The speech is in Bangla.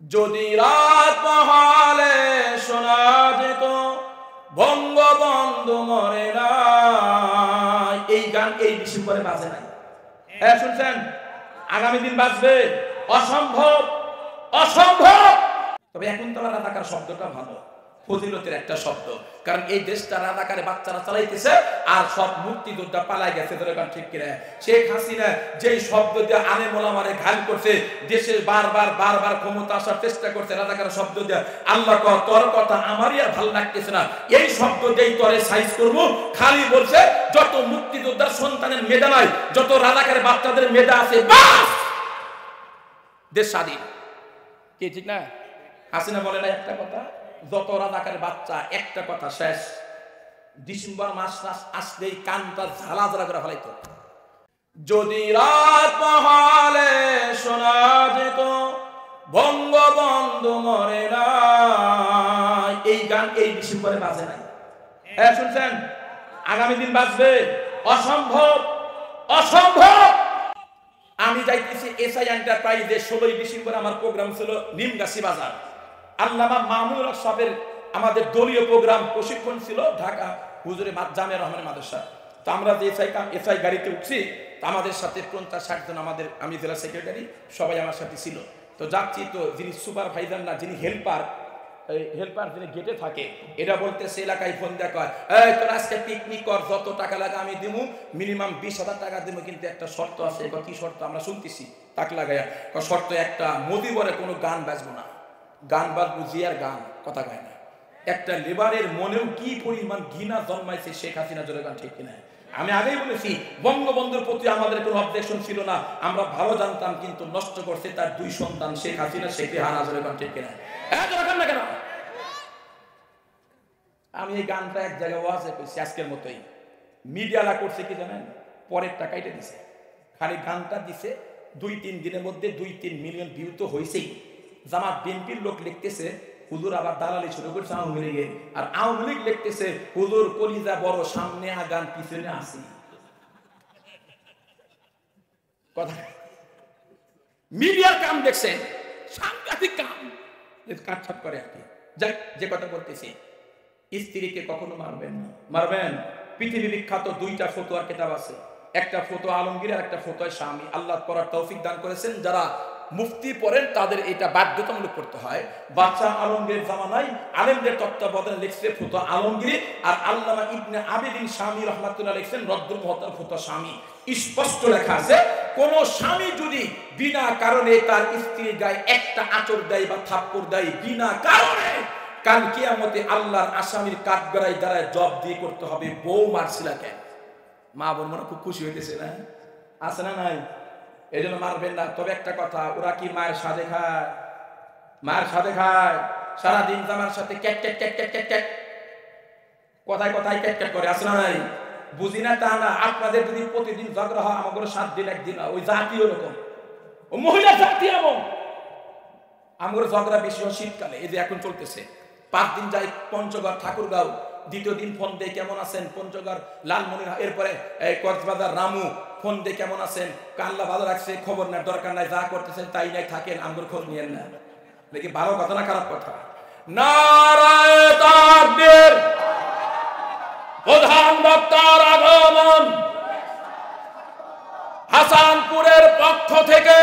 যদি রাত মহালে শোনা যেত বঙ্গবন্ধু মরে নাই, এই গান এই ডিসেম্বরে বাজে নাই। হ্যাঁ শুনছেন? আগামী দিন বাজবে? অসম্ভব, অসম্ভব। তবে এখন তো রাজাকার শব্দটা ভালো, ফজিলতের একটা শব্দ, কারণ এই দেশটা রাজাকারে বাচ্চারা চালাইতেছে আর সব মুক্তিযোদ্ধা পালাই গেছে। ঠিক কিনা? শেখ হাসিনা যেই শব্দ দিয়ে আলেম ওলামারে ঘাল করছে, দেশে বারবার বারবার ক্ষমতা আসার চেষ্টা করছে রাজাকার শব্দ দিয়ে, আল্লাহ কয় তোর কথা আমারই আর ভালো লাগতেছে না, এই শব্দ দিয়েই তোরে সাইজ করবো। খালি বলছে যত মুক্তিযোদ্ধার সন্তানের মেধা নাই, যত রাজাকারের বাচ্চাদের মেধা আছে, বাস দেশ স্বাধীন। কি ঠিক না? হাসিনা বলে না একটা কথা, যত রাজাকারের বাচ্চা, একটা কথা শেষ। ডিসেম্বর মাস আসলেই কানটা ঝালাঝালা করে ফেলাইতো। যদি রাত মহালে শোনা যেত বঙ্গবন্ধু মরে নাই, এই গান এই ডিসেম্বরে বাজে নাই। হ্যাঁ শুনছেন? আগামী দিন বাজবে? অসম্ভব, অসম্ভব। আমি যাইতেছি এসআই এন্টারপ্রাইজে, 16 ডিসেম্বর আমার প্রোগ্রাম ছিল নিমগাছি বাজার। আল্লামা মামুনুল হক সাহেবের আমাদের দলীয় প্রোগ্রাম প্রশিক্ষণ ছিল ঢাকা হুজুরে জামিয়া রহমানের মাদ্রাসা। তো আমরা যে এসআই গাড়িতে উঠছি, আমাদের সাথে 50-60 জন, আমাদের আমি জেলা সেক্রেটারি সবাই আমার সাথে ছিল। তো যাচ্ছি, তো যিনি সুপারভাইজার না, যিনি হেল্পার যিনি গেটে থাকে, এটা বলতেছে এলাকায় ফোন দেয়া কয়, এই তোর আজকে পিকনিক কর, যত টাকা লাগে আমি দিমু, মিনিমাম 20,000 টাকা দিমু, কিন্তু একটা শর্ত আছে। কি শর্ত? আমরা শুনতেছি তাক লাগাইয়া। শর্ত একটা, মোদিবরে কোনো গান বাজবো না, গান বাজবো জিয়ার গান, কথা গায় না। একটা লেবারের মনেও কি পরিমাণ ঘৃণা জন্মাইছে শেখ হাসিনা, জোরে গান ঠিক কিনা? আমি আগেই বলেছি বঙ্গবন্ধুর প্রতি আমাদের কোনো অবজেকশন ছিল না, আমরা ভালো জানতাম, কিন্তু নষ্ট করছে তার 2 সন্তান শেখ হাসিনা, শেখ রেহানা, জোরে গান ঠিক কিনা? না কেন? আমি এই গানটা এক জায়গায় ওয়াজে কইছি আজকের মতোই, মিডিয়ালা করছে কি জানেন? পরের টাকাইটা দিছে, খালি গানটা দিছে, 2-3 দিনের মধ্যে 2-3 মিলিয়ন ভিউ তো হয়েছেই। জামাত বিএনপির লোক লিখতেছে হুজুর আবার দালালি শুরু করছে আওয়ামী লীগে, আর আওয়ামী লীগ লিখতেছে হুজুর কলিজা বড়, সামনে আগান পিছনে আসি। কথা মিডিয়ার কাম দেখছেন, সাংঘাতিক কাম, কাটছাট করে আর কি। যাই, যে কথা বলতেছি, স্ত্রীকে কখনো মারবেন না। মারবেন? পৃথিবী বিখ্যাত 2টা ফতোয়ার কিতাব আছে, একটা ফতোয়া আলমগীর আর একটা ফতোয়া স্বামী। আল্লাহ পড়ার তৌফিক দান করেছেন, যারা মুফতি পড়েন তাদের এটা বাধ্যতামূলক করতে হয়। বাদশা আলমগীর জামানায় আলেমদের তত্ত্বাবধানে লিখছে ফতোয়া আলমগীর, আর আল্লামা ইবনে আবিদিন শামী রাহমাতুল্লাহ লিখছেন রদ্দুল মুহতার ফতোয়া স্বামী। স্পষ্ট লেখা আছে, কোন স্বামী যদি বিনা কারণে তার স্ত্রীর গায়ে একটা আঁচড় দেয় বা থাপ্পড় দেয় বিনা কারণে, কাল কিয়ামতে আল্লাহর আসামির কাঠগড়ায় দ্বারা জব দিয়ে করতে হবে, বউ মারছিলা কেন? মা বোন মনে খুব খুশি হইতেছে না? আছে না নাই? এই জন্য মারবেন না। তবে একটা কথা, ওরা কি মায়ের সাথে খায়? মায়ের সাথে খায়, সারাদিন জামার সাথে cat cat cat cat cat cat, কথায় কথায় ক্যাট ক্যাট করে, আছে না নাই? বুঝি না তা না, আপনাদের যদি প্রতিদিন ঝগড়া হয়, আমাদের 7 দিন একদিন ওই জাতি ওরকম, ও মহিলা জাতি এমন। আমাদের ঝগড়া বেশি হয় শীতকালে, এই যে এখন চলতেছে। 5 দিন যাই পঞ্চগড় ঠাকুরগাঁও, দ্বিতীয় দিন ফোন দেয় কেমন আছেন, পঞ্চগড় লালমনির, এরপরে কক্সবাজার রামু, ফোন দিয়ে কেমন আছেন, কাল্লা ভালো রাখছে, খবর নেওয়ার দরকার নাই, যা করতেছেন তাই নাই, থাকেন, আমাদের খোঁজ নিয়েন না। দেখি ভালো কথা না খারাপ কথা? নারায়ে তাকবীর, প্রধান বক্তার আগমন, হাসানপুরের পক্ষ থেকে